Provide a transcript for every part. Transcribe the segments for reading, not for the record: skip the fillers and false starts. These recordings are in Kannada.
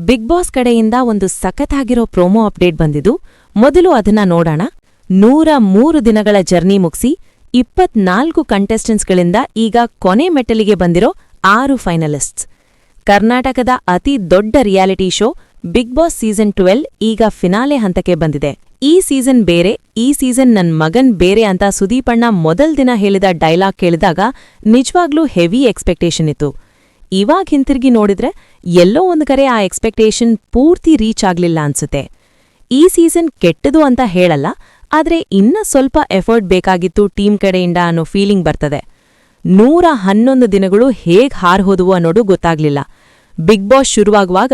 ಬಿಗ್ ಬಾಸ್ ಕಡೆಯಿಂದ ಒಂದು ಸಖತ್ತಾಗಿರೋ ಪ್ರೋಮೋ ಅಪ್ಡೇಟ್ ಬಂದಿದ್ದು. ಮೊದಲು ಅದನ್ನ ನೋಡೋಣ. 103 ದಿನಗಳ ಜರ್ನಿ ಮುಗಿಸಿ 24 ಕಂಟೆಸ್ಟೆಂಟ್ಸ್ಗಳಿಂದ ಈಗ ಕೊನೆ ಮೆಟ್ಟಲಿಗೆ ಬಂದಿರೋ 6 ಫೈನಲಿಸ್ಟ್ಸ್. ಕರ್ನಾಟಕದ ಅತಿ ದೊಡ್ಡ reality show Bigg Boss season 12 ಈಗ ಫಿನಾಲೆ ಹಂತಕ್ಕೆ ಬಂದಿದೆ. ಈ ಸೀಸನ್ ಬೇರೆ, ಈ ಸೀಸನ್ ನನ್ ಮಗನ್ ಬೇರೆ ಅಂತ ಸುದೀಪಣ್ಣ ಮೊದಲ್ ದಿನ ಹೇಳಿದ ಡೈಲಾಗ್ ಕೇಳಿದಾಗ ನಿಜವಾಗ್ಲೂ ಹೆವಿ ಎಕ್ಸ್ಪೆಕ್ಟೇಷನ್ ಇತ್ತು. ಇವಾಗ ಹಿಂತಿರುಗಿ ನೋಡಿದ್ರೆ ಎಲ್ಲೋ ಒಂದು ಕಡೆ ಆ ಎಕ್ಸ್ಪೆಕ್ಟೇಷನ್ ಪೂರ್ತಿ ರೀಚ್ ಆಗ್ಲಿಲ್ಲ ಅನ್ಸುತ್ತೆ. ಈ ಸೀಸನ್ ಕೆಟ್ಟದು ಅಂತ ಹೇಳಲ್ಲ, ಆದ್ರೆ ಇನ್ನ ಸ್ವಲ್ಪ ಎಫರ್ಟ್ ಬೇಕಾಗಿತ್ತು ಟೀಮ್ ಕಡೆಯಿಂದ ಅನ್ನೋ ಫೀಲಿಂಗ್ ಬರ್ತದೆ. 111 ದಿನಗಳು ಹೇಗ್ ಹಾರ್ಹೋದುವು ಅನ್ನೋದು ಗೊತ್ತಾಗ್ಲಿಲ್ಲ. ಬಿಗ್ ಬಾಸ್ ಶುರುವಾಗುವಾಗ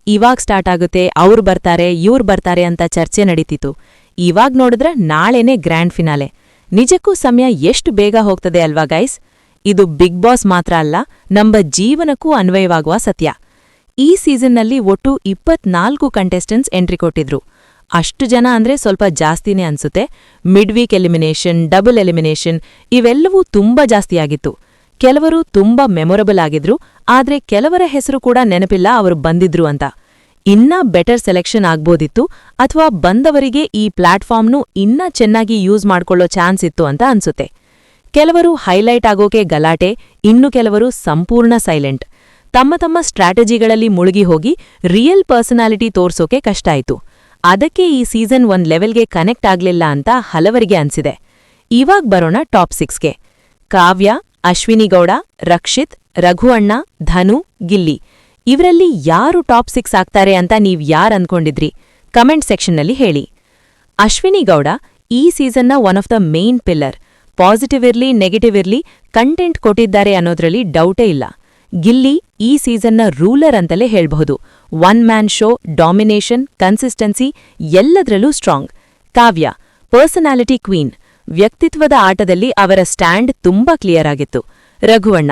ಇವಾಗ್ ಸ್ಟಾರ್ಟ್ ಆಗುತ್ತೆ, ಅವ್ರು ಬರ್ತಾರೆ ಇವ್ರು ಬರ್ತಾರೆ ಅಂತ ಚರ್ಚೆ ನಡೀತಿತ್ತು. ಇವಾಗ್ ನೋಡಿದ್ರೆ ನಾಳೆನೇ ಗ್ರ್ಯಾಂಡ್ ಫಿನಾಲೆ. ನಿಜಕ್ಕೂ ಸಮಯ ಎಷ್ಟು ಬೇಗ ಹೋಗ್ತದೆ ಅಲ್ವಾ ಗೈಸ್? ಇದು ಬಿಗ್ ಬಾಸ್ ಮಾತ್ರ ಅಲ್ಲ, ನಮ್ಮ ಜೀವನಕ್ಕೂ ಅನ್ವಯವಾಗುವ ಸತ್ಯ. ಈ ಸೀಸನ್ನಲ್ಲಿ ಒಟ್ಟು 24 ಕಂಟೆಸ್ಟೆಂಟ್ಸ್ ಎಂಟ್ರಿ ಕೊಟ್ಟಿದ್ರು. ಅಷ್ಟು ಜನ ಅಂದ್ರೆ ಸ್ವಲ್ಪ ಜಾಸ್ತಿನೇ ಅನ್ಸುತ್ತೆ. Mid weak elimination, double elimination ಇವೆಲ್ಲವೂ ತುಂಬಾ ಜಾಸ್ತಿಯಾಗಿತ್ತು. ಕೆಲವರು ತುಂಬಾ ಮೆಮೊರಬಲ್ ಆಗಿದ್ರು, ಆದ್ರೆ ಕೆಲವರ ಹೆಸರು ಕೂಡ ನೆನಪಿಲ್ಲ ಅವರು ಬಂದಿದ್ರು ಅಂತ. ಇನ್ನ ಬೆಟರ್ ಸೆಲೆಕ್ಷನ್ ಆಗ್ಬೋದಿತ್ತು, ಅಥವಾ ಬಂದವರಿಗೆ ಈ ಪ್ಲಾಟ್ಫಾರ್ಮ್ನು ಇನ್ನ ಚೆನ್ನಾಗಿ ಯೂಸ್ ಮಾಡ್ಕೊಳ್ಳೋ ಚಾನ್ಸ್ ಇತ್ತು ಅಂತ ಅನ್ಸುತ್ತೆ. ಕೆಲವರು ಹೈಲೈಟ್ ಆಗೋಕೆ ಗಲಾಟೆ, ಇನ್ನು ಕೆಲವರು ಸಂಪೂರ್ಣ ಸೈಲೆಂಟ್. ತಮ್ಮ ತಮ್ಮ ಸ್ಟ್ರಾಟಜಿಗಳಲ್ಲಿ ಮುಳುಗಿ ಹೋಗಿ ರಿಯಲ್ ಪರ್ಸನಾಲಿಟಿ ತೋರ್ಸೋಕೆ ಕಷ್ಟ ಆಯ್ತು. ಅದಕ್ಕೆ ಈ ಸೀಸನ್ 1 ಲೆವೆಲ್ಗೆ ಕನೆಕ್ಟ್ ಆಗ್ಲಿಲ್ಲ ಅಂತ ಹಲವರಿಗೆ ಅನ್ಸಿದೆ. ಇವಾಗ್ ಬರೋಣ ಟಾಪ್ 6ಗೆ. ಕಾವ್ಯ, ಅಶ್ವಿನಿ ಗೌಡ, ರಕ್ಷಿತ್, ರಘು ಅಣ್ಣ, ಧನು, ಗಿಲ್ಲಿ ಇವರಲ್ಲಿ ಯಾರು ಟಾಪ್ 6 ಆಗ್ತಾರೆ ಅಂತ ನೀವ್ ಯಾರ್ ಅನ್ಕೊಂಡಿದ್ರಿ? ಕಮೆಂಟ್ ಸೆಕ್ಷನ್ನಲ್ಲಿ ಹೇಳಿ. ಅಶ್ವಿನಿ ಗೌಡ ಈ ಸೀಸನ್ನ one of the main pillar. Positive ಇರ್ಲಿ ನೆಗೆಟಿವ್ ಇರ್ಲಿ ಕಂಟೆಂಟ್ ಕೊಟ್ಟಿದ್ದಾರೆ ಅನ್ನೋದ್ರಲ್ಲಿ ಡೌಟೇ ಇಲ್ಲ. ಗಿಲ್ಲಿ ಈ ಸೀಸನ್ನ ರೂಲರ್ ಅಂತಲೇ ಹೇಳ್ಬಹುದು. One man show, domination, consistency ಎಲ್ಲದ್ರಲ್ಲೂ ಸ್ಟ್ರಾಂಗ್. ಕಾವ್ಯ ಪರ್ಸನಾಲಿಟಿ ಕ್ವೀನ್. ವ್ಯಕ್ತಿತ್ವದ ಆಟದಲ್ಲಿ ಅವರ ಸ್ಟ್ಯಾಂಡ್ ತುಂಬಾ ಕ್ಲಿಯರ್ ಆಗಿತ್ತು. ರಘುವಣ್ಣ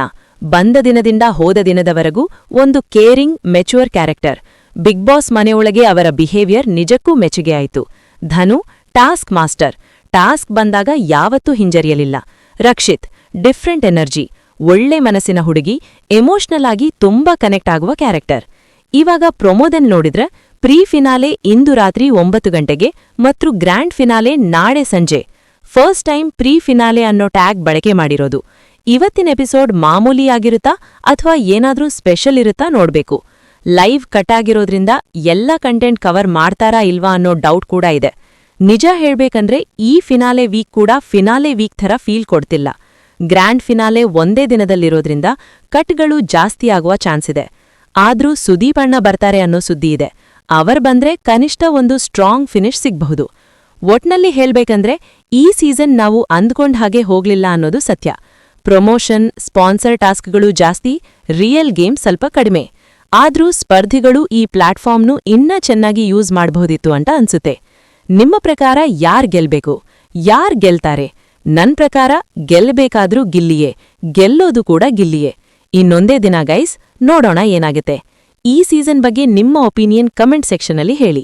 ಬಂದ ದಿನದಿಂದ ಹೋದ ದಿನದವರೆಗೂ ಒಂದು caring, mature character. Bigg Boss ಮನೆಯೊಳಗೆ ಅವರ ಬಿಹೇವಿಯರ್ ನಿಜಕ್ಕೂ ಮೆಚ್ಚುಗೆ ಆಯಿತು. ಧನು ಟಾಸ್ಕ್ ಮಾಸ್ಟರ್. ಟಾಸ್ಕ್ ಬಂದಾಗ ಯಾವತ್ತೂ ಹಿಂಜರಿಯಲಿಲ್ಲ. ರಕ್ಷಿತ್ ಡಿಫ್ರೆಂಟ್ ಎನರ್ಜಿ, ಒಳ್ಳೆ ಮನಸ್ಸಿನ ಹುಡುಗಿ, ಎಮೋಷನಲ್ ಆಗಿ ತುಂಬಾ ಕನೆಕ್ಟ್ ಆಗುವ ಕ್ಯಾರೆಕ್ಟರ್. ಇವಾಗ ಪ್ರೊಮೋದನ್ ನೋಡಿದ್ರೆ ಪ್ರೀ ಫಿನಾಲೆ ಇಂದು ರಾತ್ರಿ 9 ಗಂಟೆಗೆ ಮತ್ತು ಗ್ರ್ಯಾಂಡ್ ಫಿನಾಲೆ ನಾಳೆ ಸಂಜೆ. ಫಸ್ಟ್ ಟೈಮ್ ಪ್ರೀ ಫಿನಾಲೆ ಅನ್ನೋ ಟ್ಯಾಗ್ ಬಳಕೆ ಮಾಡಿರೋದು. ಇವತ್ತಿನ ಎಪಿಸೋಡ್ ಮಾಮೂಲಿಯಾಗಿರುತ್ತಾ ಅಥವಾ ಏನಾದ್ರೂ ಸ್ಪೆಷಲ್ ಇರುತ್ತಾ ನೋಡ್ಬೇಕು. ಲೈವ್ ಕಟ್ ಆಗಿರೋದ್ರಿಂದ ಎಲ್ಲ ಕಂಟೆಂಟ್ ಕವರ್ ಮಾಡ್ತಾರಾ ಇಲ್ವಾ ಅನ್ನೋ ಡೌಟ್ ಕೂಡ ಇದೆ. ನಿಜ ಹೇಳ್ಬೇಕಂದ್ರೆ ಈ ಫಿನಾಲೆ ವೀಕ್ ಕೂಡ ಫಿನಾಲೆ ವೀಕ್ ಥರ ಫೀಲ್ ಕೊಡ್ತಿಲ್ಲ. ಗ್ರ್ಯಾಂಡ್ ಫಿನಾಲೆ ಒಂದೇ ದಿನದಲ್ಲಿರೋದ್ರಿಂದ ಕಟ್ಗಳು ಜಾಸ್ತಿ ಆಗುವ ಚಾನ್ಸ್ ಇದೆ. ಆದ್ರೂ ಸುದೀಪಣ್ಣ ಬರ್ತಾರೆ ಅನ್ನೋ ಸುದ್ದಿ ಇದೆ. ಅವರ್ ಬಂದ್ರೆ ಕನಿಷ್ಠ ಒಂದು ಸ್ಟ್ರಾಂಗ್ ಫಿನಿಶ್ ಸಿಗ್ಬಹುದು. ಒಟ್ನಲ್ಲಿ ಹೇಳ್ಬೇಕಂದ್ರೆ ಈ ಸೀಸನ್ ನಾವು ಅಂದ್ಕೊಂಡ್ ಹಾಗೆ ಹೋಗ್ಲಿಲ್ಲ ಅನ್ನೋದು ಸತ್ಯ. ಪ್ರಮೋಷನ್, ಸ್ಪಾನ್ಸರ್ ಟಾಸ್ಕ್ಗಳು ಜಾಸ್ತಿ, ರಿಯಲ್ ಗೇಮ್ ಸ್ವಲ್ಪ ಕಡಿಮೆ. ಆದ್ರೂ ಸ್ಪರ್ಧಿಗಳು ಈ ಪ್ಲಾಟ್ಫಾರ್ಮ್ನು ಇನ್ನ ಚೆನ್ನಾಗಿ ಯೂಸ್ ಮಾಡಬಹುದಿತ್ತು ಅಂತ ಅನ್ಸುತ್ತೆ. ನಿಮ್ಮ ಪ್ರಕಾರ ಯಾರ್ ಗೆಲ್ಬೇಕು? ಯಾರ್ ಗೆಲ್ತಾರೆ? ನನ್ ಪ್ರಕಾರ ಗೆಲ್ಲಬೇಕಾದ್ರೂ ಗಿಲ್ಲಿಯೇ, ಗೆಲ್ಲೋದು ಕೂಡ ಗಿಲ್ಲಿಯೇ. ಇನ್ನೊಂದೇ ದಿನ ಗೈಸ್, ನೋಡೋಣ ಏನಾಗುತ್ತೆ. ಈ ಸೀಸನ್ ಬಗ್ಗೆ ನಿಮ್ಮ ಒಪಿನಿಯನ್ ಕಮೆಂಟ್ ಸೆಕ್ಷನಲ್ಲಿ ಹೇಳಿ.